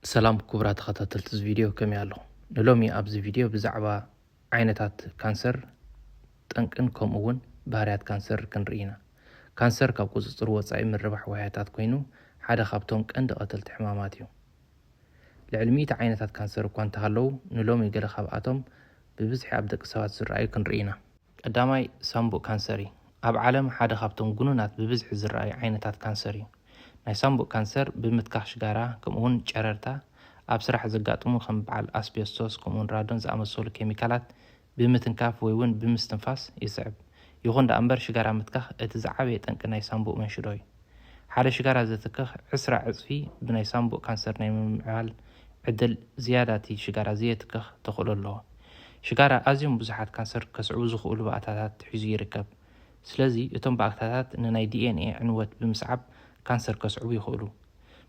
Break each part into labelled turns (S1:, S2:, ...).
S1: سلام كبرات خططت الفيديو كم يالله نلومي أبز فيديو بزعبة عينتات كانسر تنكن أون بهاريات كانسر كنرينا كانسر كابوز صروة صعي من ربح وحياتات كوينو حدا خابتون كأند قتلت حماماتيو لعلمية عينتات كانسر وكان تهلو نلومي قل خاباتهم ببزح أبدك سوات زرعي كنرينا قدامي سامبو كانسري أب عالم حدا خابتون قنونات ببزح زرعي عينتات كانسري ናይ ሳምቡእ ካንሰር ብምትካኽ ሽጋራ ከምኡውን ጨረርታ ኣብ ስራሕ ዘጋጥሙ ከም በዓል ኣስቤስቶስ ከምኡውን ራዶን ዝኣመሰሉ ኬሚካላት ብምትንካፍ ወይ እውን ብምስትንፋስ ይስዕብ ይኹን ዳ እምበር ሽጋራ ምትካኽ እቲ ዝዓበየ ጠንቂ ናይ ሳምቡእ መንሽዶ እዩ ሓደ ሽጋራ ዘትክኽ 20 ዕፅፊ ብናይ ሳምቡእ ካንሰር ናይ ምምዕባል ዕድል ዝያዳቲ ሽጋራ ዘየትክኽ ተኽእሎ ኣለዎ ሽጋራ ኣዝዮም ብዙሓት ካንሰር ከስዕቡ ዝኽእሉ ባእታታት ሒዙ ይርከብ ስለዚ እቶም ባእታታት ንናይ ዲኤንኤ ዕንወት ብምስዓብ كانسر كسعوب يخلو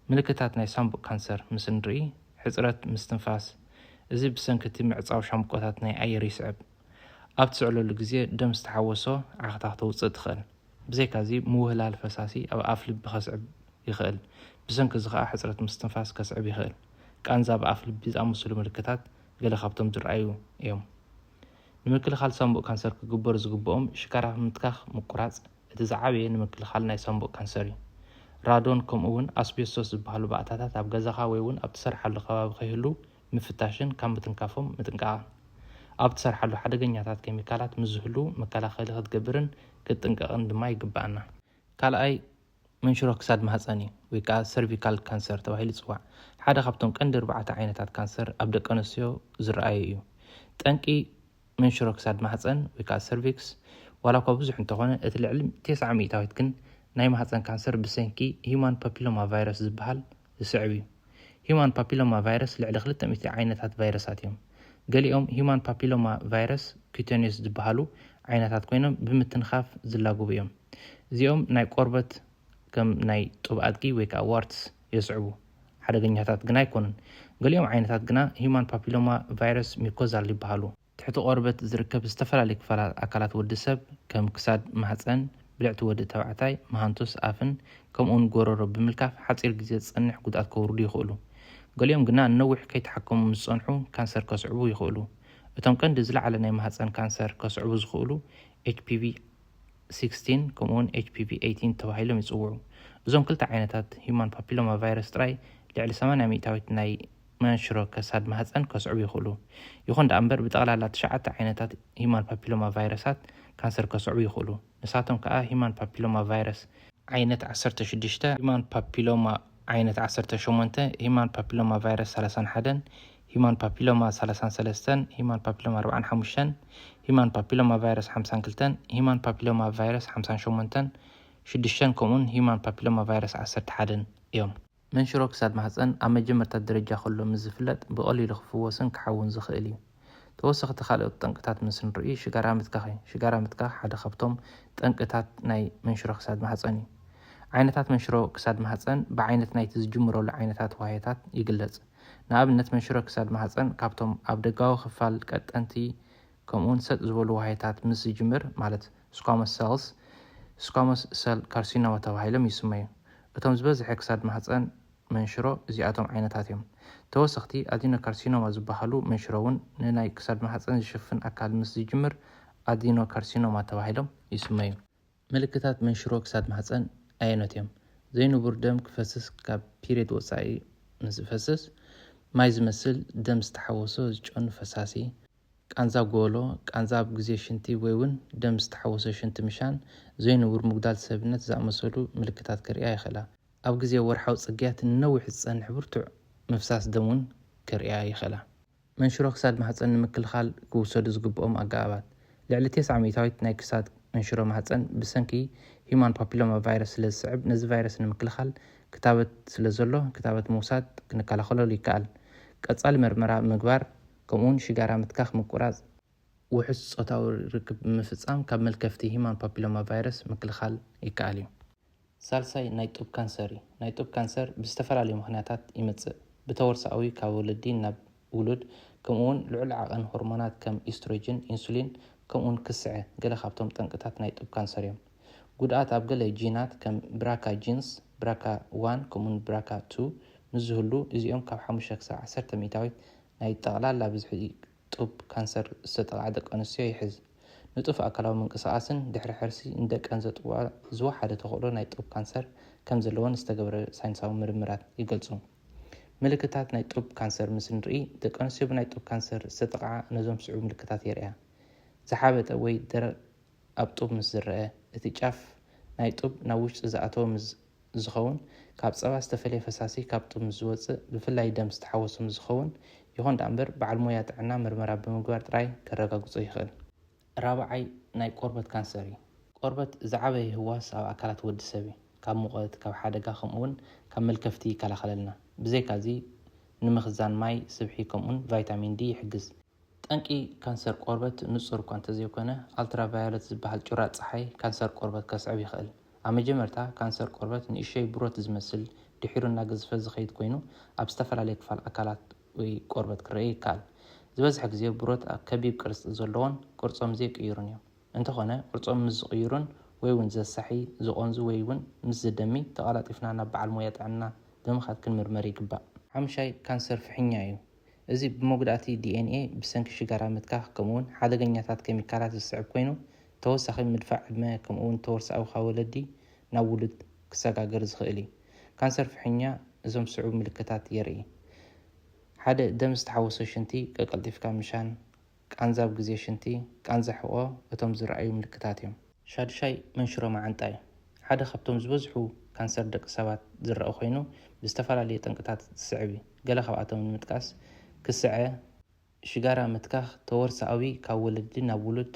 S1: ملكتات ناي سامبوء كانسر مسندري حزرت مستنفاس إذا بسنكتي معصاو شامقوتات ناي أي ريسعب أبتسعلو لغزية دم استحوصو عقتاق توصد خل بزيكا زي موهلا الفساسي أو أفلب بخسعب يخل بسنك زغاء حزرت مستنفاس كسعب يخل كان زاب أفلب بيز أمسلو ملكتات قال خابتم درعيو يوم نمكل خال سامبوء كانسر كقبور زقبوهم شكارا متكاخ مقراص اتزعابي نمكل خال ناي سامبوء كانسري رادون كمون أسبيستوس بحلو بعتات أب جزخا ويون أب تسرح له خواب خيلو مفتاشن كم بتنكافهم متنقع أب تسرح له حدا جنياتات كيميكالات مزهلو مكلا خيلها تجبرن كتنقع عند ما يجبعنا كلا أي من شروك ساد مهزاني ويكا سيرفيكال كانسر توهيل سواء حدا خبطون كندر بعت عينات كانسر أبدأ كنسيو زرعيو تنكي من شروك ساد مهزان ويكا سيرفيكس ولا قبض حنتقنا العلم 900 تايتكن ناي محصن كانسر بسنكي هيومان بابيلوما فيروس زبحال السعبي هيومان بابيلوما فيروس لعل خلطة مثل عينتات فيروسات يوم قال يوم هيومان بابيلوما فيروس كيتونيوس زبحالو عينتات كوينهم بمتنخاف زلاقو بيوم زيوم ناي قربت كم ناي طبقاتكي ويكا وارتس يسعبو حدا قنياتات قنا يكونن قال يوم عينتات قنا هيومان بابيلوما فيروس ميكوزا اللي بحالو تحتو قربت زركب استفلا لك فلا أكلات ودسب كم كساد محصن بلعت ود تبعتاي مهانتوس أفن كم أون جورو بملكاف حتصير جزء صنع قدرات كوردي يخلو قال يوم قلنا نوح كي تحكم مصنعو كانسر كسعبو يخلو بتم كان دزل على نيم حسن كانسر كسعبو يخلو HPV 16 كم أون HPV 18 توهيلهم يصوروا زوم كل تعينات هيومان بابيلوما فيروس تراي لعل 800 تاويت ناي منشرو كساد محسن كسعبو يخلو يخون دأمبر بتغلى تشعت عينات هيومان بابيلوما فيروسات كانسر كسعبو يخلو نساتهم كأ هيومان بابيلوما فيروس عينة 16 هيومان بابيلوما عينة 18 هيومان بابيلوما فيروس 31 هيومان بابيلوما 33 هيومان بابيلوما 45 هيومان بابيلوما فيروس 52 هيومان بابيلوما فيروس 58 شدشان كومون هيومان بابيلوما فيروس 11 يوم من شروك ساد محسن أما جمرت الدرجة خلو مزفلت بقولي لخفوسن كحاون زخيلي توسخ تخلق تنقطات من سنرئي شجرة متكخ حدا خبطهم تنقطات ناي منشرو كساد محصني عينتات منشرو كساد محصن بعينت ناي تزجمرو لعينتات وهيتات يقلص نابنت منشرو كساد محصن كابتم أبدقاو خفال كأنتي كمون ست زبولو وهيتات مس جمر مالت سكوموس سيل كارسينوما توهيلم يسميو اتم زبز حكساد محصن منشرو زياتهم عينتاتهم توسختي أدينو كارسينوما زبحلو منشرون نناي كساد محصن يشفن أكاد مس جمر أدينو كارسينوما توهيلم يسميو ملكتات منشرو كساد محصن أينوتيم زينو بردم كفسس كاب بيريد وصاي نزفسس مايز مسل دم استحوسو زجون فساسي كانزا قولو كانزا بغزي شنتي ويون دم استحوسو شنت مشان زينو برمقدال سبنت زعمسولو ملكتات كريا يخلا أب غزي ورحاو صقيات النوح الصنح برتع مفساس دمون كريا يخلا منشرو كساد محصن مكل خال كوسود زقبهم أقابات لعلى 900 تاويت ناي كساد منشرو محصن بسنكي هيومان بابيلوما فيروس للصعب نز فيروس نمكل خال كتابة سلزلو كتابة موساد كنكالا خلو ليكال كتصال مرمرا مقبار كمون شجارة متكاخ مقراز وحس صوتاو ركب مفصام كمل كفتي هيومان بابيلوما فيروس مكل خال يكاليو سالساي نايتوب كانسري نايتوب كانسر بستفرالي مخنياتات يمتص بتورساوي كاولدين ناب ولد كمون لعل عقن هرمونات كم استروجين انسولين كمون كسعه قال خابتهم طنقتات نايتوب كانسريوم قدات ابقل جينات كم براكا جينز براكا 1 كمون براكا 2 ንዝህሉ እዚኦም ካብ 5 ክሳብ 10 ሚታዊት ናይ ጠቕላላ ብዝሒ ጡብ ካንሰር ዝተጠቕዓ ደቂ ኣንስትዮ ይሕዝ። ንጡፍ ኣካላዊ ምንቅስቓስን ድሕሪ ሕርሲ ንደቀን ዘጥውዖ ዝወሓደ ተኽእሎ ናይ ጡብ ካንሰር ከም ዘለዎን ዝተገብረ ሳይንሳዊ ምርምራት ይገልጹ። ምልክታት ናይ ጡብ ካንሰር ምስ ንርኢ ደቂ ኣንስትዮ ብናይ ጡብ ካንሰር ዝተጠቕዓ ነዞም ስዑብ ምልክታት የርእያ። ዝሓበጠ ወይ ደረቕ ኣብ ጡብ ምስ ዝረአ፣ እቲ ጫፍ ናይ ጡብ ናብ ውሽጢ ዝኣተወ ምስ ዝኸውን፣ ካብ ጸባ ዝተፈለየ ፈሳሲ ካብ ጡብ ምስ ዝወፅእ፣ ብፍላይ ደም ዝተሓወሶ ምስ ዝኸውን ይኹን እምበር በዓል ሞያ ጥዕና ምርመራ ብምግባር ጥራይ ከረጋግጾ ይኽእል። ራብዓይ ናይ ቆርበት ካንሰር እዩ። ቆርበት ዝዓበየ ህዋስ ኣብ ኣካላት ወዲ ሰብ እዩ። ካብ ሙቐት፣ ካብ ሓደጋ ከምኡውን ካብ መልከፍቲ ይከላኸለልና። ብዘይካዚ ንምኽዛን ማይ፣ ስብሒ ከምኡውን ቫይታሚን ዲ ይሕግዝ። ጠንቂ ካንሰር ቆርበት ንጹር እኳ እንተዘይኮነ ኣልትራቫዮለት ዝበሃል ጩራጥ ፀሓይ ካንሰር ቆርበት ከስዕብ ይኽእል። ኣብ መጀመርታ ካንሰር ቆርበት ንእሽተይ ብሮት ዝመስል ድሒሩ እናገዝፈ ዝኸይድ ኮይኑ ኣብ ዝተፈላለየ ክፋል ኣካላት ወይ ቆርበት ክረአ ይከኣል። ዝበዝሐ ግዜ ብሮት ከቢብ ቅርፂ ዘለዎን ቅርጾም ዘይቅይሩን እዮም። እንተኾነ ቅርጾም ምስ ዝቕይሩን ወይ እውን ዘሳሒ ዝቆንዙ ወይ እውን ምስ ዝደሚ ተቐላጢፍና ናብ በዓል ሞያ ጥዕና ብምኻድ ክንምርመር ይግባእ። 5ይ ካንሰር ፍሕኛ እዩ። እዚ ብመጉዳእቲ ዲኤንኤ ብሰንኪ ሽጋራ ምትካኽ ከምኡውን ሓደገኛታት ኬሚካላት ዝስዕብ ኮይኑ ተወሳኺ ምድፋዕ ዕድመ ከምኡውን ተወርሳዊ ካብ ወለዲ ናብ ውሉድ ክሰጋገር ዝኽእል እዩ። ካንሰር ፍሕኛ እዞም ስዑብ ምልክታት የርኢ። 1 ደም ዝተሓወሶ ሽንቲ ቀልጢፍካ ምሻን፣ ቃንዛ ኣብ ግዜ ሽንቲ፣ ቃንዛ ሕቆ እቶም ዝረኣዩ ምልክታት እዮም። 6ይ መንሽሮ ማዓንጣ እዩ። ሓደ ካብቶም ዝበዝሑ ካንሰር ደቂ ሰባት ዝረአ ኮይኑ ብዝተፈላለየ ጠንቅታት ዝስዕብ እዩ። ገለ ካብኣቶም ንምጥቃስ ክስዐ፣ ሽጋራ ምትካኽ፣ ተወርሳዊ ካብ ወለዲ ናብ ውሉድ፣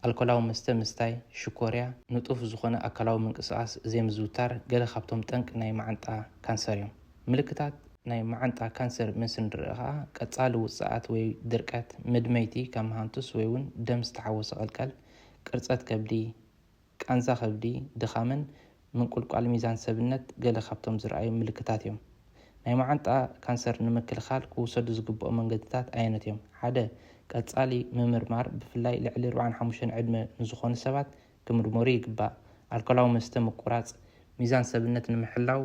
S1: ኣልኮላዊ መስተ ምስታይ፣ ሽኮርያ፣ ንጡፍ ዝኾነ ኣካላዊ ምንቅስቓስ ዘይምዝውታር ገለ ካብቶም ጠንቂ ናይ ማዓንጣ ካንሰር እዮም። ምልክታት ናይ ማዓንጣ ካንሰር ምስ ንርኢ ከዓ ቀጻሊ ውፅኣት ወይ ድርቀት፣ ምድመይቲ ካብ መሃንቱስ ወይ እውን ደም ዝተሓወሰ ቀልቀል፣ ቅርፀት ከብዲ፣ ቃንዛ ከብዲ፣ ድኻምን ምንቁልቋል ሚዛን ሰብነት ገለ ካብቶም ዝረኣዩ ምልክታት እዮም። ናይ ማዓንጣ ካንሰር ንምክልኻል ክውሰዱ ዝግብኦ መንገድታት ኣየነት እዮም? 1 ቀጻሊ ምምርማር፣ ብፍላይ ልዕሊ 45 ዕድመ ንዝኾኑ ሰባት ክምርመሩ ይግባእ። ኣልኮላዊ መስተ ምቁራፅ፣ ሚዛን ሰብነት ንምሕላው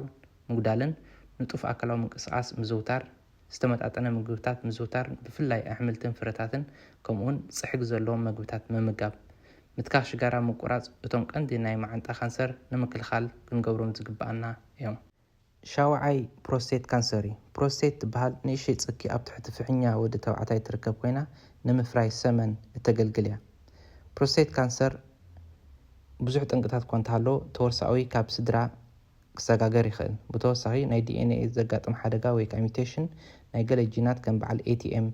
S1: ምጉዳልን፣ ንጡፍ ኣካላዊ ምንቅስቓስ ምዝውታር፣ ዝተመጣጠነ ምግብታት ምዝውታር፣ ብፍላይ ኣሕምልትን ፍረታትን ከምኡውን ፅሕጊ ዘለዎም ምግብታት ምምጋብ፣ ምትካኽ ሽጋራ ምቁራፅ እቶም ቀንዲ ናይ ማዓንጣ ካንሰር ንምክልኻል ክንገብሮም ዝግባአና እዮም። 7ይ ፕሮስቴት ካንሰር እዩ። ፕሮስቴት ትበሃል ንእሽተይ ፅኪ ኣብ ትሕቲ ፍሕኛ ወዲ ተባዕታይ ትርከብ ኮይና ንምፍራይ ሰመን እተገልግል እያ። ፕሮስቴት ካንሰር ብዙሕ ጠንቅታት እኳ እንተሃለዎ ተወርሳዊ ካብ ስድራ ክሰጋገር ይኽእል። ብተወሳኺ ናይ ዲኤንኤ ዘጋጥም ሓደጋ ወይ ከዓ ሚውቴሽን ናይ ገለ ጂናት ከም በዓል ኤቲኤም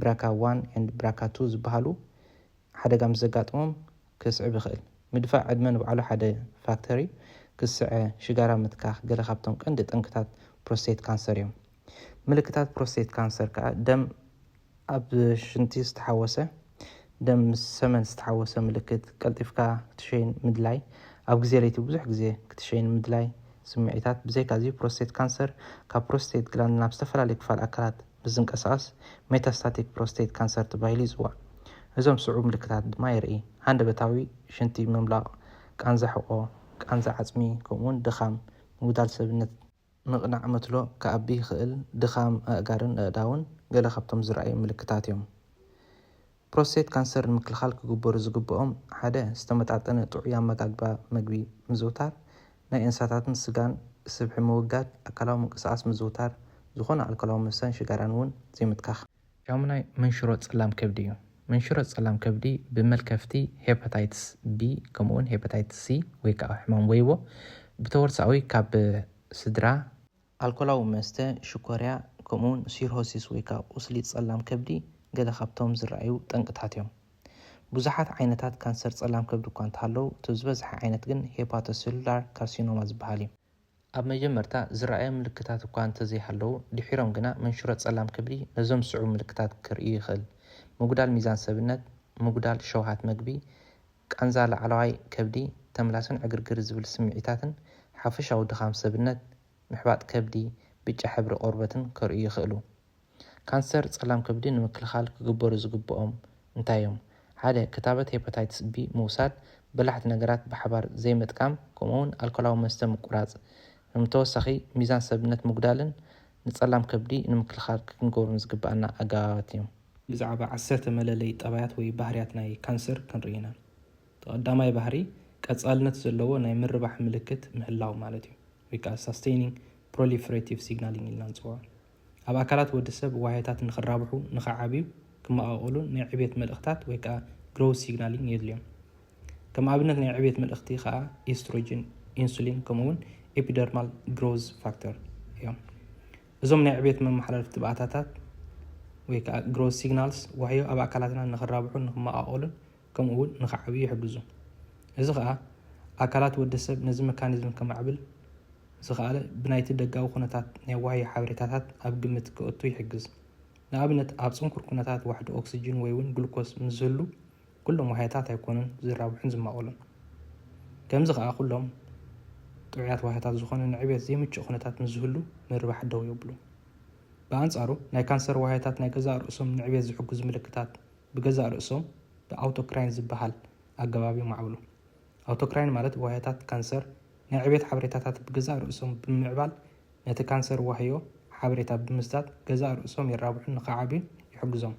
S1: ብራካ1 and ብራካ2 ዝበሃሉ ሓደጋ ምስ ዘጋጥሞም ክስዕብ ይኽእል። ምድፋዕ ዕድመ ንባዕሉ ሓደ ፋክተሪ፣ ክስዐ፣ ሽጋራ ምትካኽ ገለ ካብቶም ቀንዲ ጠንቅታት ፕሮስቴት ካንሰር እዮም። ምልክታት ፕሮስቴት ካንሰር ከዓ ደም ኣብ ሽንቲ ዝተሓወሰ፣ ደም ምስ ሰመን ዝተሓወሰ ምልክት፣ ቀልጢፍካ ክትሸይን ምድላይ፣ ኣብ ግዜ ለይቲ ብዙሕ ግዜ ክትሸይን ምድላይ ስምዒታት። ብዘይካዚ ፕሮስቴት ካንሰር ካብ ፕሮስቴት ግላንድ ናብ ዝተፈላለዩ ክፋል ኣካላት ብዝንቀሳቐስ ሜታስታቲክ ፕሮስቴት ካንሰር ተባሂሉ ይፅዋዕ። እዞም ስዑብ ምልክታት ድማ የርኢ። ሃንደበታዊ ሽንቲ ምምላቕ፣ ቃንዛ ሕቆ፣ ቃንዛ ዓፅሚ ከምኡውን ድኻም፣ ምጉዳል ሰብነት፣ ምቕናዕ መትሎ ከኣቢ ይኽእል፣ ድኻም ኣእጋርን ኣእዳውን ገለ ካብቶም ዝረኣዩ ምልክታት እዮም። ፕሮስቴት ካንሰር ንምክልኻል ክግበሩ ዝግብኦም 1 ዝተመጣጠነ ጥዑይ ኣመጋግባ ምግቢ ምዝውታር፣ ናይ እንስሳታትን ስጋን ስብሒ ምውጋድ፣ ኣካላዊ ምንቅስቓስ ምዝውታር፣ ዝኾነ ኣልኮላዊ መስተን ሽጋራን እውን ዘይምትካኽ። 8ይ መንሽሮ ፀላም ከብዲ እዩ። መንሽሮ ፀላም ከብዲ ብመልከፍቲ ሄፓታይትስ ቢ ከምኡውን ሄፓታይትስ ሲ ወይ ከዓ ሕማም ወይቦ ብተወርሳዊ ካብ ስድራ፣ ኣልኮላዊ መስተ፣ ሽኮርያ ከምኡውን ሲርሆሲስ ወይ ከዓ ቁስሊ ፀላም ከብዲ ገለ ካብቶም ዝረኣዩ ጠንቅታት እዮም። ብዙሓት ዓይነታት ካንሰር ፀላም ከብዲ እኳ እንተሃለዉ እቲ ዝበዝሐ ዓይነት ግን ሄፓቶሴሉላር ካርሲኖማ ዝበሃል እዩ። ኣብ መጀመርታ ዝረኣየ ምልክታት እኳ እንተዘይሃለዉ ድሒሮም ግና መንሽሮ ፀላም ከብዲ ነዞም ስዑብ ምልክታት ክርእዩ ይኽእል። ምጉዳል ሚዛን ሰብነት፣ ምጉዳል ሸውሃት መግቢ፣ ቃንዛ ላዕለዋይ ከብዲ፣ ተምላስን ዕግርግር ዝብል ስምዒታትን፣ ሓፈሻዊ ድኻም ሰብነት፣ ምሕባጥ ከብዲ፣ ብጫ ሕብሪ ቆርበትን ከርእዩ ይኽእሉ። ካንሰር ፀላም ከብዲ ንምክልኻል ክግበሩ ዝግብኦም እንታይ እዮም? 1 ክታበት ሄፓታይትስ ቢ ምውሳድ፣ በላሕቲ ነገራት ብሓባር ዘይምጥቃም ከምኡውን ኣልኮላዊ መስተ ምቁራፅ፣ ተወሳኺ ሚዛን ሰብነት ምጉዳልን ንጸላም ከብዲ ንምክልኻል ክንገብሮም ዝግባአና ኣገባባት እዮም። ብዛዕባ 10 መለለይ ጠባያት ወይ ባህርያት ናይ ካንሰር ክንርኢና። ተቐዳማይ ባህሪ ቀጻልነት ዘለዎ ናይ ምርባሕ ምልክት ምህላው ማለት እዩ፣ ወይ ከዓ ሳስቴኒንግ ፕሮሊፌሬቲቭ ሲግናሊንግ ኢልና ንፅውዖ። ኣብ ኣካላት ወዲ ሰብ ዋህያታት ንኽራብሑ ንኽዓብዩ ክመቓቐሉ ናይ ዕብየት መልእኽታት ወይ ከዓ ግሮውዝ ሲግናሊንግ የድልዮም። ከም ኣብነት ናይ ዕብየት መልእኽቲ ከዓ ኤስትሮጅን፣ ኢንሱሊን ከምኡውን ኤፒደርማል ግሮውዝ ፋክተር እዮም። እዞም ናይ ዕብየት መመሓላለፍቲ ባእታታት ወይ ከዓ ግሮውዝ ሲግናልስ ዋህዮ ኣብ ኣካላትና ንኽራብሑን ንኽመቓቐሉን ከምኡውን ንኽዓብዩ ይሕግዙ። እዚ ከዓ ኣካላት ወዲ ሰብ ነዚ መካኒዝም ከማዕብል ዝኸኣለ ብናይቲ ደጋዊ ኩነታት ናይ ዋህዮ ሓበሬታታት ኣብ ግምት ክእቱ ይሕግዝ። ንኣብነት ኣብ ፅንኩር ኩነታት ዋሕዲ ኦክሲጅን ወይ እውን ግሉኮስ ምስ ዝህሉ ኩሎም ዋህያታት ኣይኮኑን ዝራብሑን ዝማቐሉን። ከምዚ ከዓ ኩሎም ጥዑያት ዋህያታት ዝኾኑ ንዕብየት ዘይምችእ ኩነታት ምስ ዝህሉ ምርባሕ ደው የብሉ። ብኣንጻሩ ናይ ካንሰር ዋህያታት ናይ ገዛእ ርእሶም ንዕብየት ዝሕግዙ ምልክታት ብገዛእ ርእሶም ብኣውቶክራይን ዝበሃል ኣገባቢ ይማዕብሉ። ኣውቶክራይን ማለት ዋህያታት ካንሰር ናይ ዕብየት ሓበሬታታት ብገዛእ ርእሶም ብምዕባል ነቲ ካንሰር ዋህዮ ሓበሬታ ብምስታት ገዛእ ርእሶም የራብሑን ንኽዓብዩን ይሕግዞም፣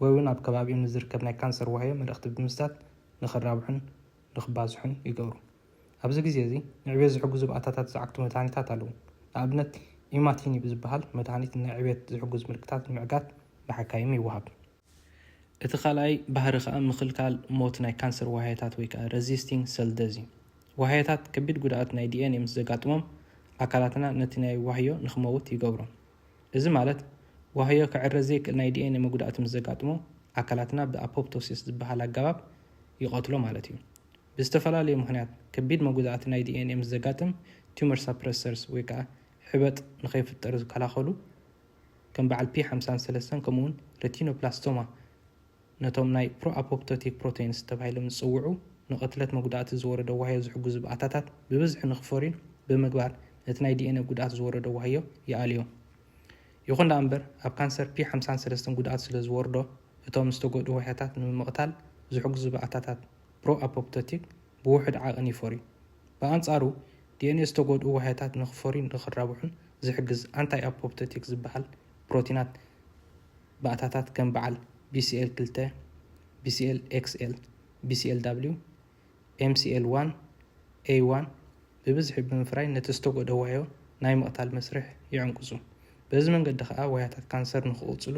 S1: ወይ እውን ኣብ ከባቢኦም ንዝርከብ ናይ ካንሰር ዋህዮ መልእኽቲ ብምስታት ንኽራብሑን ንኽባዝሑን ይገብሩ። ኣብዚ ግዜ እዚ ንዕብየት ዝሕግዙ ባእታታት ዝዓክቱ መድሃኒታት ኣለዉ። ንኣብነት ኢማቲኒብ ዝበሃል መድሃኒት ናይ ዕብየት ዝሕግዙ ምልክታት ንምዕጋት ብሓካይም ይወሃብ። እቲ ካልኣይ ባህሪ ከዓ ምክልካል ሞት ናይ ካንሰር ዋህያታት ወይ ከዓ ሬዚስቲንግ ሰል ደዝ እዩ። ዋህያታት ከቢድ ጉድኣት ናይ ዲኤንኤ ምስ ዘጋጥሞም ኣካላትና ነቲ ናይ ዋህዮ ንኽመውት ይገብሮም። እዚ ማለት ዋህዮ ክዕረ ዘይክእል ናይ ዲኤንኤ መጉዳእቲ ምስ ዘጋጥሞ ኣካላትና ብኣፖፕቶሲስ ዝበሃል ኣገባብ ይቐትሎ ማለት እዩ። ብዝተፈላለዩ ምክንያት ከቢድ መጉዳእቲ ናይ ዲኤንኤ ምስ ዘጋጥም ቱመር ሳፕረሰርስ ወይ ከዓ ሕበጥ ንኸይፍጠር ዝከላኸሉ ከም በዓል ፒ53 ከምኡውን ሬቲኖፕላስቶማ ነቶም ናይ ፕሮኣፖፕቶቲክ ፕሮቴይንስ ተባሂሎም ዝፅውዑ ንቕትለት መጉዳእቲ ዝወረደ ዋህዮ ዝሕግዙ ባእታታት ብብዝሒ ንኽፈርዩን ብምግባር ነቲ ናይ ዲኤንኤ ጉድኣት ዝወረደ ዋህዮ ይኣልዮም። ይኹን ዳ እምበር ኣብ ካንሰር ፒ53 ጉድኣት ስለ ዝወርዶ እቶም ዝተጎድኡ ዋህያታት ንምቕታል ዝሕግዙ ባእታታት ፕሮኣፖፕቶቲክ ብውሕድ ዓቕን ይፈርዩ። ብኣንጻሩ ዲኤንኤ ዝተጎድኡ ዋህያታት ንኽፈርዩን ንኽራብሑን ዝሕግዝ አንታይ አፖፕቶቲክ ዝበሃል ፕሮቲናት ባእታታት ከም በዓል BCL2 BCLXL BCLW MCL1 A1 ብብዝሒ ብምፍራይ ነቲ ዝተጎድኦ ዋህዮ ናይ ምቕታል መስርሕ ይዕንቅፁ። በዚ መንገዲ ከዓ ዋህያታት ካንሰር ንኽቕፅሉ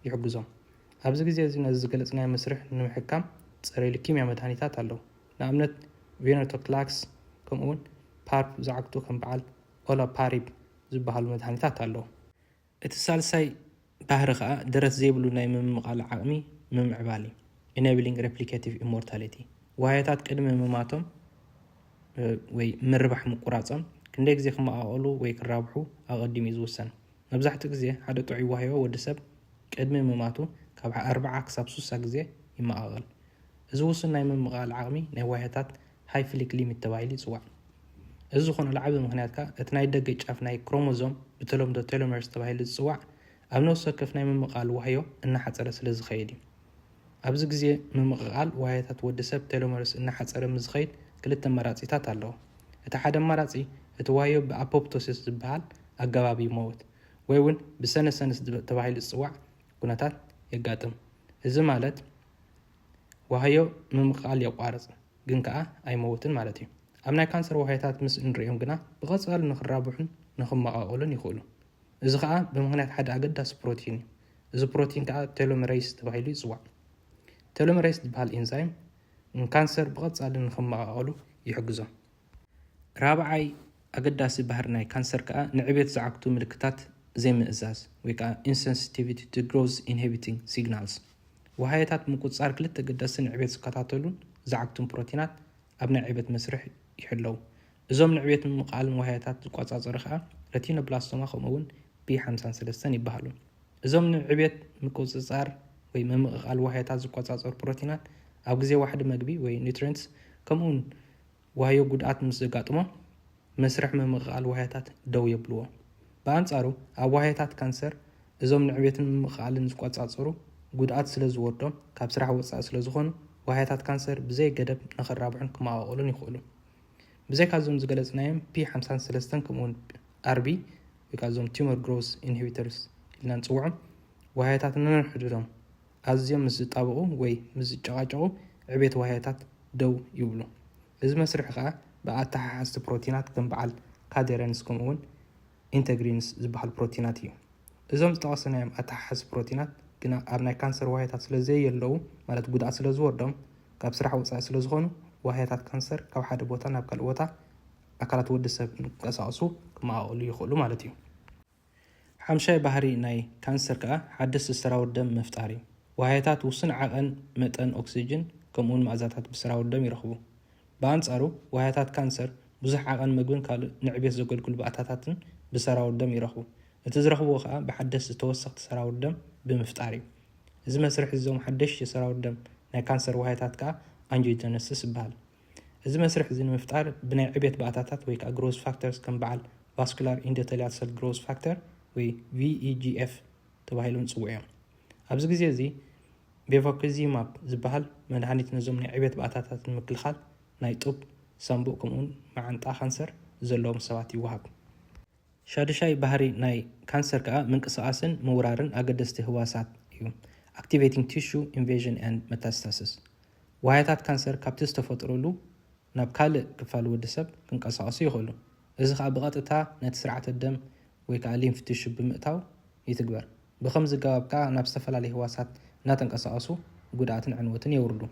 S1: ይሕግዞም። ኣብዚ ግዜ እዚ ነዚ ዝገለጽናዮ መስርሕ ንምሕካም ፀረ ሊኪምያ መድሃኒታት ኣለዉ። ንኣብነት ቬኖቶክላክስ ከምኡውን ፓርፕ ዝዓክቱ ከም በዓል ኦላፓሪብ ዝበሃሉ መድሃኒታት ኣለዉ። እቲ ሳልሳይ ባህሪ ከዓ ደረት ዘይብሉ ናይ ምምቃል ዓቕሚ ምምዕባል እዩ። ኢኔብሊንግ ሬፕሊካቲቭ ኢሞርታሊቲ ዋህያታት ቅድሚ ምማቶም ወይ ምርባሕ ምቁራፆም ክንደይ ግዜ ክመቃቐሉ ወይ ክራብሑ ኣቐዲሙ እዩ ዝውሰን። መብዛሕትኡ ግዜ ሓደ ጥዑይ ዋህዮ ወዲ ሰብ ቅድሚ ምማቱ ካብ 40 ክሳብ 60 ግዜ ይመቃቐል። እዚ ውሱን ናይ ምምቃል ዓቕሚ ናይ ዋህያታት ሃይፍሊክ ሊሚት ተባሂሉ ይፅዋዕ። እዚ ዝኾነሉ ዓብ ምክንያት ከዓ እቲ ናይ ደገ ጫፍ ናይ ክሮሞዞም ብተለምዶ ቴሎሜርስ ተባሂሉ ዝፅዋዕ ኣብ ነፍሲ ወከፍ ናይ ምምቃል ዋህዮ እናሓፀረ ስለ ዝኸይድ እዩ። ኣብዚ ግዜ ምምቕቃል ዋህያታት ወዲ ሰብ ቴሎሜርስ እናሓፀረ ምዝኸይድ ክልተ መራፂታት ኣለዎ። እቲ ሓደ መራፂ እቲ ዋህዮ ብኣፖፕቶሲስ ዝበሃል ኣገባቢ ይመውት ወይ እውን ብሰነሰንስ ተባሂሉ ዝፅዋዕ ኩነታት የጋጥም። እዚ ማለት ዋህዮ ምምቕቃል የቋርፅ ግን ከዓ ኣይመውትን ማለት እዩ። ኣብ ናይ ካንሰር ዋህያታት ምስ እንሪኦም ግና ብቐፃሊ ንኽራብሑን ንኽመቃቐሉን ይኽእሉ። እዚ ከዓ ብምክንያት ሓደ ኣገዳሲ ፕሮቲን እዩ። እዚ ፕሮቲን ከዓ ቴሎሜሬስ ተባሂሉ ይፅዋዕ። ቴሎሜሬስ ዝበሃል ኤንዛይም ካንሰር ብቐፃሊ ንኽመቃቐሉ ይሕግዞም። ራብዓይ ኣገዳሲ ባህሪ ናይ ካንሰር ከዓ ንዕብየት ዝዓክቱ ምልክታት ዘይምእዛዝ ወይ ከዓ ኢንሴንሲቲቪቲ ቱ ግሮዝ ኢንሂቢቲንግ ሲግናልስ ዋህያታት ምቁፅፃር ክልተ ገዳሲ ንዕብየት ዝከታተሉን ዝዓክቱን ፕሮቲናት ኣብ ናይ ዕብየት መስርሕ ይሕለዉ። እዞም ንዕብየት ምምቃልን ዋህያታት ዝቆፃፀሩ ከዓ ሬቲኖብላስቶማ ከምኡውን ፒ53 ይበሃሉ። እዞም ንዕብየት ምቁፅፃር ወይ ምምቕቃል ዋህያታት ዝቆፃፀሩ ፕሮቲናት ኣብ ግዜ ዋሕዲ መግቢ ወይ ኒውትሪንትስ ከምኡውን ዋህዮ ጉድኣት ምስ ዘጋጥሞ መስርሕ ምምቕቃል ዋህያታት ደው የብልዎ። ብኣንጻሩ ኣብ ዋህያታት ካንሰር እዞም ንዕብየትን ምምቕቃልን ዝቆፃፀሩ ጉድኣት ስለ ዝወርዶም ካብ ስራሕ ወፃኢ ስለ ዝኾኑ ዋህያታት ካንሰር ብዘይ ገደብ ንኽራብሑን ክመቃቐሉን ይኽእሉ። ብዘይካ ዞም ዝገለጽናዮም ፒ53 ከምኡውን RB وكازم تيومر جروث انهبيتورز إلنا نصوعهم وهيتات ننحددهم أزيم مزطابقو وي مزجاجو عبيت وهيتات دو يبلو إذا مسرح خا بقى تححز بروتينات كم بعل كاديرنس كمون انتجرينز زبحال بروتينات يو إذا متواصلنا يوم أتححز بروتينات كنا أبناء كانسر وهيتات سلزي يلو مالت قد أسلز وردم كاب سرح وصع سلزغونو وهيتات كانسر كاب حد بوتا ناب كالبوتا أكلات ود السب أساسو كما أقول يخلو مالتيو حمشاي بحري ناي كانسر كا حدث السراو الدم مفتاري وهيتات وصن عقن متن أكسجين كمون معزاتات بسراو الدم يرخبو بانصارو وهيتات كانسر بزح عقن مجون كالو نعبيس زوجل كل بقطاتاتن بسراو الدم يرخبو نتزرخبو خا بحدث توسخ سراو الدم بمفتاري إذا مسرح الزوم حدش سراو الدم ناي كانسر وهيتات كا أنجيوجينيسيس بحال إذا مسرح زين مفتار بناء عبيت بقطاتات ويكا جروس فاكتورز كم بعل فاسكولار اندوثيليال سيل جروس فاكتور وي VEGF تباهيلون صوعيهم أبز جزء زي بيفوكزيماب زبحال مدهانيت نزوم ناي عبيت بقطاتات المكلخال ناي طب سامبو كمون مع انتا كانسر زلوم سواتي وهاب شادشاي بحري ناي كانسر كا منقساسن مورارن أقدستي هواسات يو activating tissue invasion and metastasis وهيتات كانسر كابتس تفطرولو ناب كالق كفال ودسب كنقساسو يخلو إذا خا بقطتا نت سرعة الدم ويكا ليمف تيشو بمقتاو يتكبر بخمس جواب كا ناب استفلالي هواسات ناتنقساسو قداتن عنوتن يوردو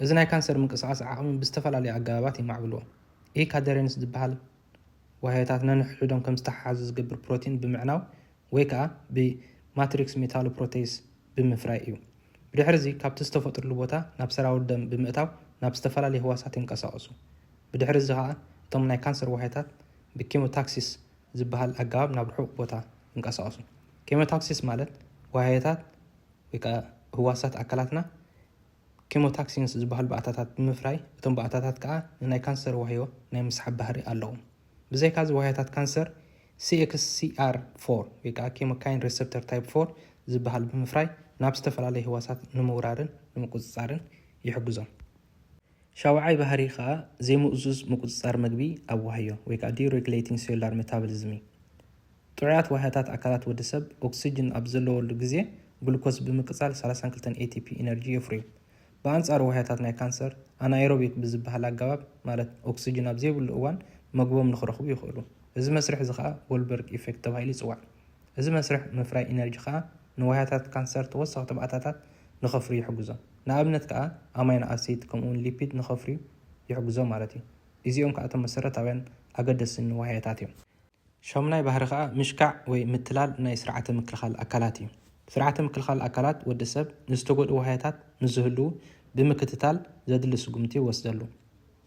S1: إذا ناي كانسر منقساس عقم باستفلالي عقابات يمعبلو كادرينس دبحال وهيتات ننحدهم كم استحاز قبر بروتين بمعناو ويكا بماتريكس ميتالو بروتيز بمفرايو بدحرزي كابتس تفطر لبوتا ناب سراو الدم بمقتاو ناب استفلالي هواسات ينقساسو بدحرزي ها توم ناي كانسر وهيتات بكيموتاكسيس زبحال أقاب نابرحوق بوتا انقساسو كيموتاكسيس مالت وهيتات ويكا هواسات أكلاتنا كيموتاكسينس زبحال بقطاتات بمفراي توم بقطاتات كا ناي كانسر وهيو ناي مسحب بحري اللهم بزي كاز وهيتات كانسر CXCR4 ويكا كيموكاين ريسبتور تايب 4 زبحال بمفراي ناب استفلالي هواسات نمورارن نمقصصارن يحجزهم شاوعي بحري خا زي مؤزوز مقصصار مقبي أو وهيو ويكا دي ريجليتينج سيلولار ميتابوليزمي طريات وهيتات أكلات ودسب أكسجين أبزلو لغزي جلوكوز بمقصال 32 ATP إنرجي يفريو بأنصار وهيتات ناي كانسر أنايروبيك بزبحال أقواب مالت أكسجين أبزي بالأوان مقبوم نخرخو يخلو إذا مسرح زخاء وولبرغ إفكت تبايلي صوع إذا مسرح مفراي إنرجي خا نوهيتات كانسر توسخ تبعتاتات نخفري يحجزو نابنت كا أمين أسيد كمون ليبيد نخفري يحجزو مالتي إزيهم كأتم مسرة تبين أقدس النوهيتاتهم شامناي بحرخا مشكع وي متلال ناي سرعة مكلخال أكلاتي سرعة مكلخال أكلات ودسب نستقود وهيتات نزهلو بمكتتال زادل سقمتي وسدلو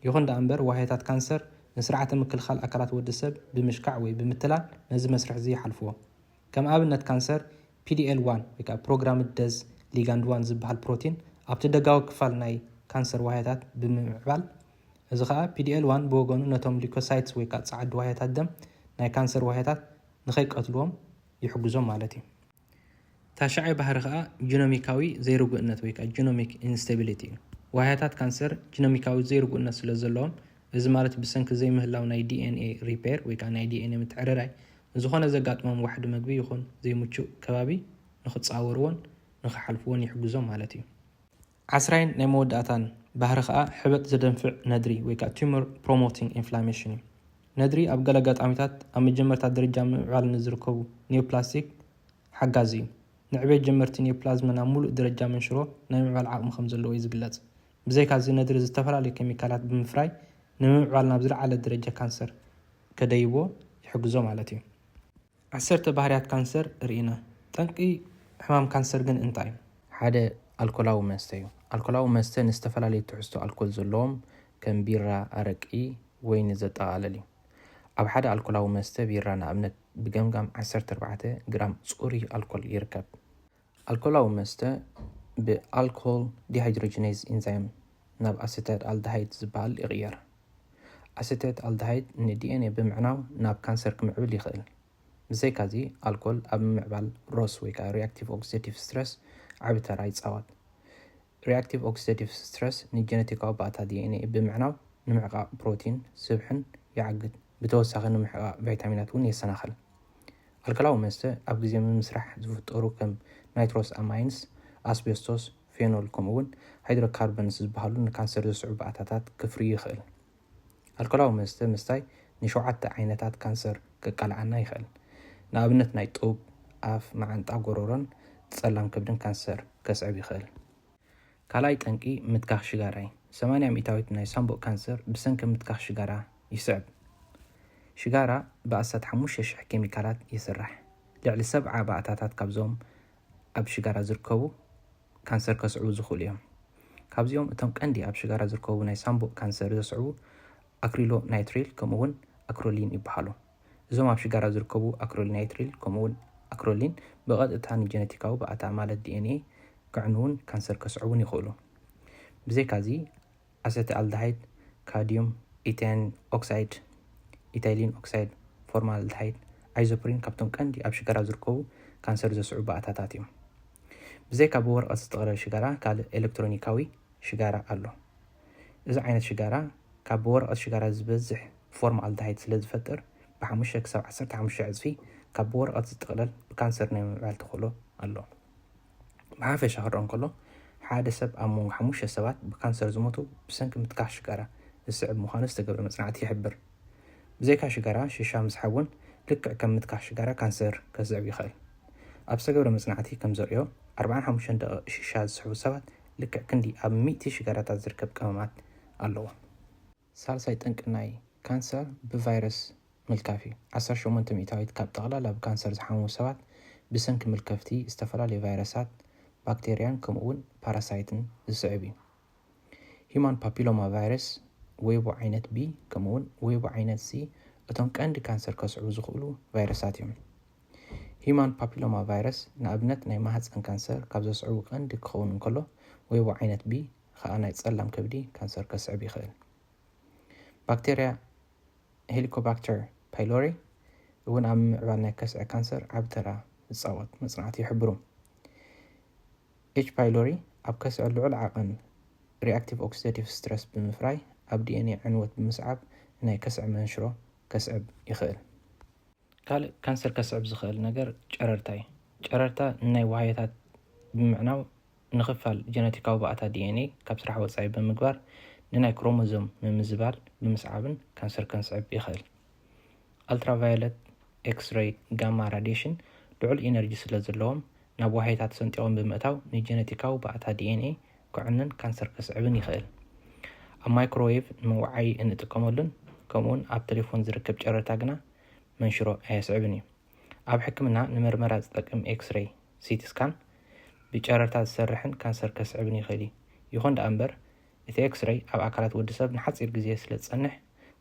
S1: يخون دا أمبر وهيتات كانسر نسرعة مكلخال أكلات ودسب بمشكع وي بمتلال نزي مسرح زي حلفوه كم أبنت كانسر PDL1 ويكا بروغرام دز ليغاند 1 زبحال بروتين أبتدقاو كفال ناي كانسر وهيتات بمعبال إذا خا PDL1 بوغونو نتوم ليكوسايتس ويكا تصعد وهيتات دم ناي كانسر وهيتات نخيق قتلوهم يحجزهم مالتي تاشعي بحرخا جينوميكاوي زي رقوقنت ويكا جينوميك انستابيليتي وهيتات كانسر جينوميكاوي زي رقوقنت سلزلهم إذا مالت بسنك زي مهلاو ناي DNA ريبير ويكا ناي DNA متعرراي زخونا زقات مام واحد مقبي يخون زي متشو كبابي نخد صاورون نخحلفون يحجزهم مالتي عسرين نموداتان بحرخا حبت زدنفع ندري ويكا تيومر بروموتينج انفلاميشن ندري أبقلقات عميتات أم جمرت الدرجة معال نزركو نيوبلاستيك حقازي نعبي جمرت نيوبلازمنا مولو درجة من شروع نمعال عقم خمزلو يزقلت بزي كازي ندري زتفر على كيميكالات بمفراي نمعال نابزر على درجة كانسر كدايبو يحجزو مالتي عسرت بحريات كانسر رئينا تنقي حمام كانسر جن انتاي حدا الكولاو مستيو الكولاو مستي نستفر على تحستو الكول زلوم كم بيرا أرقي وين زتا على أب حدا الكولاو مسته بيرانا أبنت بجمجم 14 جرام صوري الكول يركب الكولاو مسته بالكول ديهيدروجينيز إنزيم ناب أسيتات الدهيد زبال يغير أسيتات الدهيد إن DNA بمعناه ناب كانسر كمعبل يخيل بزي كذي الكول أب معبل روس ويكا reactive oxidative stress عبتها رايت صوت reactive oxidative stress نجينيتيكا باتا DNA بمعناه نمعقا بروتين سبحن يعقد بتوسخ نمحقا فيتامينات ون يسناخل ኣልኮላዊ መስተ ኣብ ግዜ ምምስራሕ ዝፍጠሩ ከም ናይትሮስ ኣማይንስ፣ ኣስቤስቶስ፣ ፌኖል ከምኡውን ሃይድሮካርበንስ ዝበሃሉ ንካንሰር ዘስዕቡ ባእታታት ክፍርዩ ይኽእል። ኣልኮላዊ መስተ ምስታይ ን7 ዓይነታት ካንሰር ከቃልዓና ይኽእል። ንኣብነት ናይ ጡብ፣ ኣፍ፣ ማዓንጣ፣ ጎሮሮን ጸላም ከብድን ካንሰር ከስዕብ ይኽእል። ካልኣይ ጠንቂ ምትካኽ ሽጋራ እዩ። 80% ናይ ሳምቦ ካንሰር ብሰንኪ ምትካኽ ሽጋራ ይስዕብ። ሽጋራ ብኣሳት 5,000 ኬሚካላት ይስራሕ። ልዕሊ 70 ባእታታት ካብዞም ኣብ ሽጋራ ዝርከቡ ካንሰር ከስዕቡ ዝኽእሉ እዮም። ካብዚኦም እቶም ቀንዲ ኣብ ሽጋራ ዝርከቡ ናይ ሳምቦ ካንሰር ዘስዕቡ ኣክሪሎ ናይትሪል ከምኡውን ኣክሮሊን ይበሃሉ። እዞም ኣብ ሽጋራ ዝርከቡ ኣክሪሎ ናይትሪል ከምኡውን ኣክሮሊን ብቐጥታ ንጀነቲካዊ ባእታ ማለት ዲኤንኤ ክዕንውን ካንሰር ከስዕቡን ይኽእሉ። ብዘይካዚ ኣሰቲ ኣልደሃይድ፣ ካድዮም፣ ኢታይሊን ኦክሳይድ፣ ፎርማልደሃይድ፣ ኣይዞፕሪን ካብቶም ቀንዲ ኣብ ሽጋራ ዝርከቡ ካንሰር ዘስዕቡ ባእታታት እዮም። ብዘይካ ብወረቐት ዝተቐለለ ሽጋራ ካልእ ኤሌክትሮኒካዊ ሽጋራ ኣሎ። እዚ ዓይነት ሽጋራ ካብ ብወረቐት ሽጋራ ዝበዝሕ ፎርማልደሃይድ ስለ ዝፈጥር ብ5 ክሳብ 15 ዕፅፊ ካብ ብወረቐት ዝጥቕለል ብካንሰር ናይ ምምዕባል ተኽእሎ ኣሎ። ብሓፈሻ ክረአ እንከሎ ሓደ ሰብ ኣብ መንጎ 5 ሰባት ብካንሰር ዝሞቱ ብሰንኪ ምትካኽ ሽጋራ ዝስዕብ ምዃኑ ዝተገብረ መፅናዕቲ ይሕብር። ብዘይካ ሽጋራ ሽሻ ምስሓብ እውን ልክዕ ከም ምትካኽ ሽጋራ ካንሰር ከስዕብ ይኽእል። ኣብ ዝተገብረ መፅናዕቲ ከም ዘርእዮ 45 ደቂቕ ሽሻ ዝስሕቡ ሰባት ልክዕ ክንዲ ኣብ 100 ሽጋራታት ዝርከብ ቀመማት ኣለዎ። ሳልሳይ ጠንቂ ናይ ካንሰር ብቫይረስ ምልካፍ እዩ። 18% ካብ ጠቕላላ ብካንሰር ዝሓመሙ ሰባት ብሰንኪ ምልከፍቲ ዝተፈላለዩ ቫይረሳት፣ ባክቴርያን ከምኡውን ፓራሳይትን ዝስዕብ እዩ። ሂማን ፓፒሎማ ቫይረስ፣ ወይቦ ዓይነት ቢ ከምኡውን ወይቦ ዓይነት ሲ እቶም ቀንዲ ካንሰር ከስዕቡ ዝኽእሉ ቫይረሳት እዮም። ሂማን ፓፒሎማ ቫይረስ ንኣብነት ናይ ማህፀን ካንሰር ካብ ዘስዕቡ ቀንዲ ክኸውን እንከሎ ወይቦ ዓይነት ቢ ከዓ ናይ ጸላም ከብዲ ካንሰር ከስዕብ ይኽእል። ባክቴርያ ሄሊኮባክተር ፓይሎሪ እውን ኣብ ምዕባል ናይ ከስዒ ካንሰር ዓብ ተራ ዝፃወት መፅናዕቲ ይሕብሩ። ኤች ፓይሎሪ ኣብ ከስዒ ልዑል ዓቐን ሪኣክቲቭ ኦክሲዳቲቭ ስትረስ ብምፍራይ ኣብ ዲኤንኤ ዕንወት ብምስዓብ ናይ ከስዒ መንሽሮ ከስዕብ ይኽእል። ካልእ ካንሰር ከስዕብ ዝኽእል ነገር ጨረርታ እዩ። ጨረርታ ናይ ዋህያታት ብምዕናው ንኽፋል ጀነቲካዊ ባእታ ዲኤንኤ ካብ ስራሕ ወፃኢ ብምግባር ንናይ ክሮሞዞም ምምዝባል ብምስዓብን ካንሰር ከንስዕብ ይኽእል። ኣልትራቫዮለት፣ ኤክስሬይ፣ ጋማ ራዲሽን ልዑል ኢነርጂ ስለ ዘለዎም ናብ ዋህያታት ሰንጢቖም ብምእታው ንጀነቲካዊ ባእታ ዲኤንኤ ክዕንን ካንሰር ከስዕብን ይኽእል። ኣብ ማይክሮዌቭ ንመወዓይ እንጥቀመሉን ከምኡውን ኣብ ቴሌፎን ዝርከብ ጨረርታ ግና መንሽሮ ኣየስዕብን እዩ። ኣብ ሕክምና ንመርመራ ዝጠቅም ኤክስሬይ፣ ሲቲ ስካን ብጨረርታ ዝሰርሕን ካንሰር ከስዕብን ይኽእል እዩ። ይኹን ደኣ እምበር እቲ ኤክስሬይ ኣብ ኣካላት ወዲ ሰብ ንሓፂር ግዜ ስለ ዝጸንሕ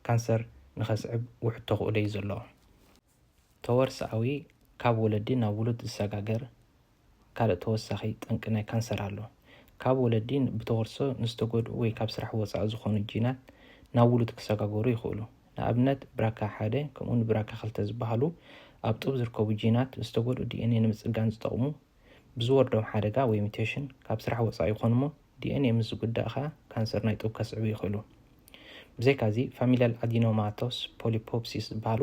S1: ካንሰር ንኸስዕብ ውሕድ ተኽእሎ እዩ ዘለዎ። ተወርሳዊ ካብ ወለዲ ናብ ውሉድ ዝሰጋገር ካልእ ተወሳኺ ጠንቂ ናይ ካንሰር ኣሎ። ካብ ወለዲ ብተወርሶ ንዝተጎድኡ ወይ ካብ ስራሕ ወፃኢ ዝኾኑ ጂናት ናብ ውሉድ ክሰጋገሩ ይኽእሉ። ንኣብነት ብራካ 1 ከምኡውን ብራካ 2 ዝበሃሉ ኣብ ጡብ ዝርከቡ ጂናት ዝተጎድኡ ዲኤንኤ ንምፅጋን ዝጠቕሙ ብዝወርዶም ሓደጋ ወይ ሚቴሽን ካብ ስራሕ ወፃኢ ይኾኑ እሞ ዲኤንኤ ምስ ዝጉዳእ ከዓ ካንሰር ናይ ጡብ ከስዕቡ ይኽእሉ። ብዘይካዚ ፋሚልያል ኣዲኖማቶስ ፖሊፖፕሲስ ዝበሃሉ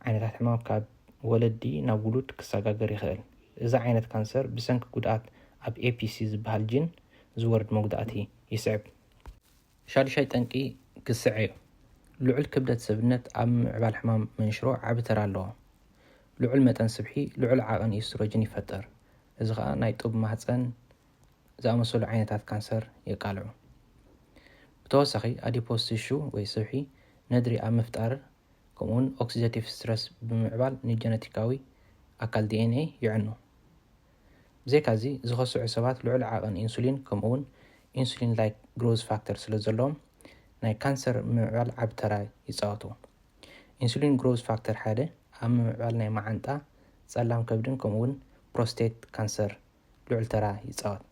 S1: ዓይነታት ሕማም ካብ ወለዲ ናብ ውሉድ ክሰጋገር ይኽእል። እዚ ዓይነት ካንሰር ብሰንኪ ጉድኣት ኣብ ኤፒሲ ዝበሃል ጂን ዝወርድ መጉዳእቲ ይስዕብ። ሻድሻይ ጠንቂ ክስዕ እዩ። ልዑል ክብደት ሰብነት ኣብ ምዕባል ሕማም መንሽሮ ዓቢ ተራ ኣለዎ። ልዑል መጠን ስብሒ ልዑል ዓቐን ኢስትሮጅን ይፈጠር። እዚ ከዓ ናይ ጡብ ማህፀን ዝኣመሰሉ ዓይነታት ካንሰር የቃልዑ። ብተወሳኺ ኣዲፖስ ቲሹ ወይ ስብሒ ነድሪ ኣብ ምፍጣር ከምኡውን ኦክሲዳቲቭ ስትረስ ብምዕባል ንጀነቲካዊ ኣካል ዲኤንኤ ይዕኑ። ብዘይካዚ ዝኸስዑ ሰባት ልዑል ዓቐን ኢንሱሊን ከምኡውን ኢንሱሊን ላይክ ግሮዝ ፋክተር ስለ ዘለዎም ናይ ካንሰር ምዕባል ዓብ ተራ ይፃወቱ። ኢንሱሊን ግሮዝ ፋክተር 1 ኣብ ምዕባል ናይ ማዓንጣ፣ ጸላም ከብድን ከምኡውን ፕሮስቴት ካንሰር ልዑል ተራ ይፃወት።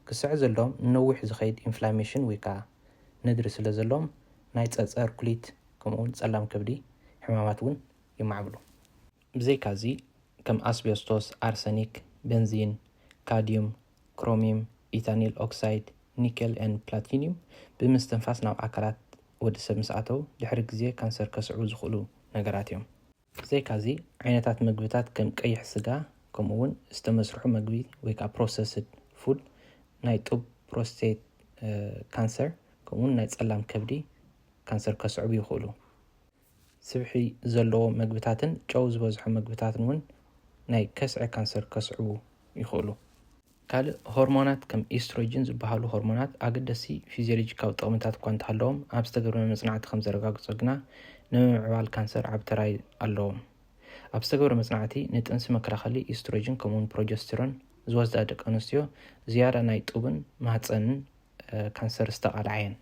S1: ክስዕ ዘለዎም ንነዊሕ ዝኸይድ ኢንፍላሜሽን ወይ ከዓ ነድሪ ስለ ዘለዎም ናይ ጸጸር ኩሊት ከምኡውን ጸላም ከብዲ ሕማማት እውን ይማዕብሉ። ብዘይካዚ ከም ኣስቤስቶስ፣ ኣርሰኒክ፣ ቤንዚን፣ ካድዮም፣ ክሮሚየም፣ ኢታኒል ኦክሳይድ፣ ኒኬል ኤን ፕላቲኒየም ብምስትንፋስ ናብ ኣካላት ወዲ ሰብ ምስ ኣተው ድሕሪ ግዜ ካንሰር ከስዕቡ ዝኽእሉ ነገራት እዮም። ዘይካዚ ዓይነታት ምግብታት ከም ቀይሕ ስጋ ከምኡውን ዝተመስርሑ ምግቢ ወይ ከዓ ፕሮሰስድ ፉድ ናይ ጡብ ፕሮስቴት ካንሰር ከምኡውን ናይ ጸላም ከብዲ ካንሰር ከስዕቡ ይኽእሉ። ስብሒ ዘለዎ ምግብታትን ጨው ዝበዝሖ ምግብታትን እውን ናይ ከስዒ ካንሰር ከስዕቡ ይኽእሉ። ካልእ ሆርሞናት ከም ኢስትሮጅን ዝበሃሉ ሆርሞናት ኣገደሲ ፊዚዮሎጂካዊ ጥቕምታት እኳ እንተሃለዎም ኣብ ዝተገብረ መጽናዕቲ ከም ዘረጋግጾ ግና ንምዕባል ካንሰር ዓብ ተራ ኣለዎም። ኣብ ዝተገብረ መጽናዕቲ ንጥንሲ መከላኸሊ ኢስትሮጅን ከምኡውን ፕሮጀስተሮን ዝወስዳ ደቂ ኣንስትዮ ዝያዳ ናይ ጡብን ማህፀንን ካንሰር ዝተቓልዐየን።